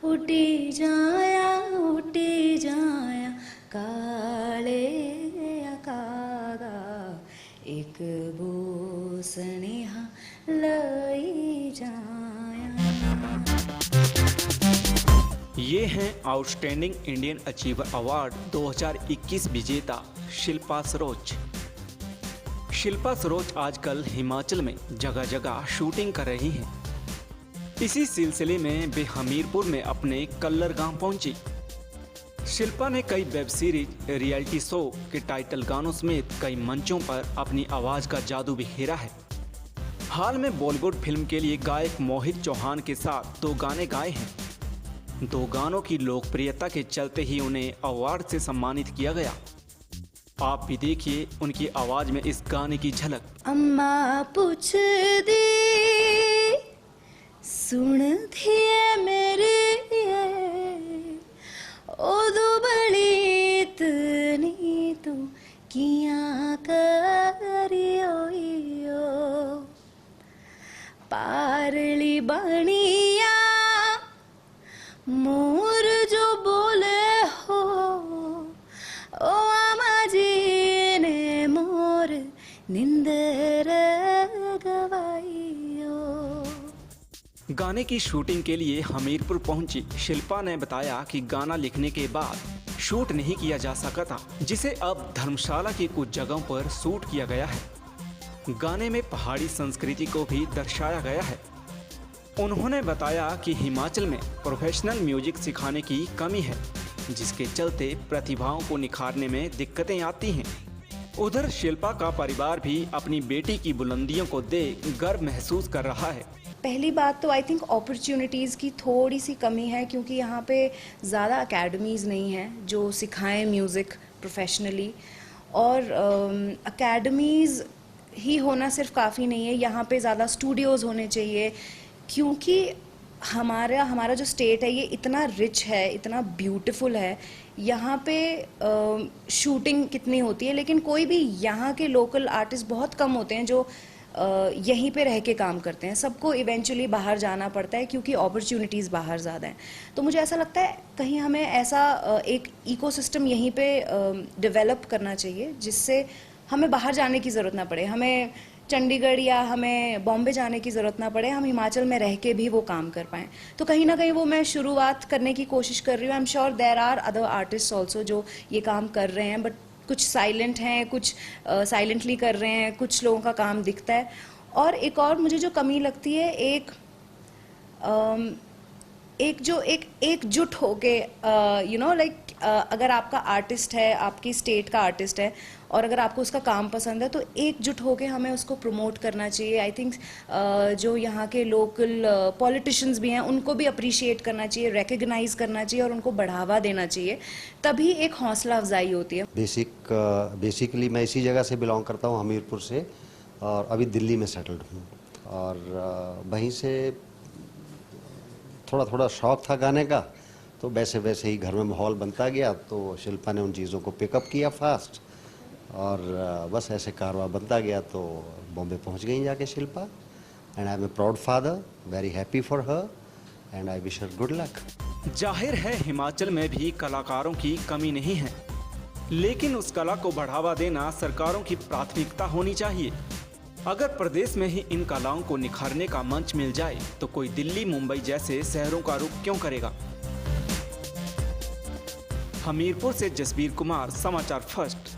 उठी जाया काले कागा एक बोसनेहा लई जाया। ये हैं आउटस्टैंडिंग इंडियन अचीवर अवार्ड 2021 विजेता शिल्पा सरोज। शिल्पा सरोज आजकल हिमाचल में जगह जगह शूटिंग कर रही हैं। इसी सिलसिले में वे हमीरपुर में अपने कल्लर गांव पहुंची। शिल्पा ने कई वेब सीरीज, रियलिटी शो के टाइटल गानों समेत कई मंचों पर अपनी आवाज का जादू बिखेरा है। हाल में बॉलीवुड फिल्म के लिए गायक मोहित चौहान के साथ 2 गाने गाए हैं। 2 गानों की लोकप्रियता के चलते ही उन्हें अवार्ड से सम्मानित किया गया। आप भी देखिए उनकी आवाज में इस गाने की झलक। अम्मा पूछ दी सुन थिए मेरी ओदू बड़ी इतनी तू किया करियो पारली बनिया मोर जो बोले हो ओ आमा जी ने मोर निंदर गवाइयो। गाने की शूटिंग के लिए हमीरपुर पहुंची शिल्पा ने बताया कि गाना लिखने के बाद शूट नहीं किया जा सका था, जिसे अब धर्मशाला की कुछ जगहों पर शूट किया गया है। गाने में पहाड़ी संस्कृति को भी दर्शाया गया है। उन्होंने बताया कि हिमाचल में प्रोफेशनल म्यूजिक सिखाने की कमी है, जिसके चलते प्रतिभाओं को निखारने में दिक्कतें आती हैं। उधर शिल्पा का परिवार भी अपनी बेटी की बुलंदियों को देख गर्व महसूस कर रहा है। पहली बात तो आई थिंक अपॉर्चुनिटीज़ की थोड़ी सी कमी है, क्योंकि यहाँ पे ज़्यादा अकेडमीज़ नहीं हैं जो सिखाएं म्यूज़िक प्रोफेशनली, और अकेडमीज़ ही होना सिर्फ काफ़ी नहीं है, यहाँ पे ज़्यादा स्टूडियोज़ होने चाहिए, क्योंकि हमारा जो स्टेट है ये इतना रिच है, इतना ब्यूटीफुल है। यहाँ पे शूटिंग कितनी होती है, लेकिन कोई भी यहाँ के लोकल आर्टिस्ट बहुत कम होते हैं जो यहीं पे रह के काम करते हैं। सबको इवेंचुअली बाहर जाना पड़ता है, क्योंकि अपॉर्चुनिटीज़ बाहर ज़्यादा हैं। तो मुझे ऐसा लगता है कहीं हमें ऐसा एक इकोसिस्टम यहीं पे डेवलप करना चाहिए, जिससे हमें बाहर जाने की ज़रूरत ना पड़े, हमें चंडीगढ़ या हमें बॉम्बे जाने की ज़रूरत ना पड़े, हम हिमाचल में रह के भी वो काम कर पाएँ। तो कहीं ना कहीं वो मैं शुरुआत करने की कोशिश कर रही हूँ। I am sure there are other artist also जो ये काम कर रहे हैं, बट कुछ साइलेंट हैं, कुछ साइलेंटली कर रहे हैं, कुछ लोगों का काम दिखता है। और एक और मुझे जो कमी लगती है, एक एकजुट होके अगर आपका आर्टिस्ट है, आपकी स्टेट का आर्टिस्ट है, और अगर आपको उसका काम पसंद है, तो एकजुट होके हमें उसको प्रमोट करना चाहिए। आई थिंक जो यहाँ के लोकल पॉलिटिशियंस भी हैं उनको भी अप्रिशिएट करना चाहिए, रिकग्नाइज करना चाहिए और उनको बढ़ावा देना चाहिए, तभी एक हौसला अफजाई होती है। बेसिकली मैं इसी जगह से बिलोंग करता हूँ, हमीरपुर से, और अभी दिल्ली में सेटल्ड हूँ। और वहीं से थोड़ा थोड़ा शौक़ था गाने का, तो वैसे वैसे ही घर में माहौल बनता गया, तो शिल्पा ने उन चीज़ों को पिकअप किया फास्ट, और बस ऐसे कारवां बनता गया। तो बॉम्बे पहुंच गई जाके Shilpa, and I am a proud father, very happy for her, and I wish her good luck. जाहिर है हिमाचल में भी कलाकारों की कमी नहीं है, लेकिन उस कला को बढ़ावा देना सरकारों की प्राथमिकता होनी चाहिए। अगर प्रदेश में ही इन कलाओं को निखारने का मंच मिल जाए, तो कोई दिल्ली, मुंबई जैसे शहरों का रुख क्यों करेगा। हमीरपुर से जसबीर कुमार, समाचार फर्स्ट।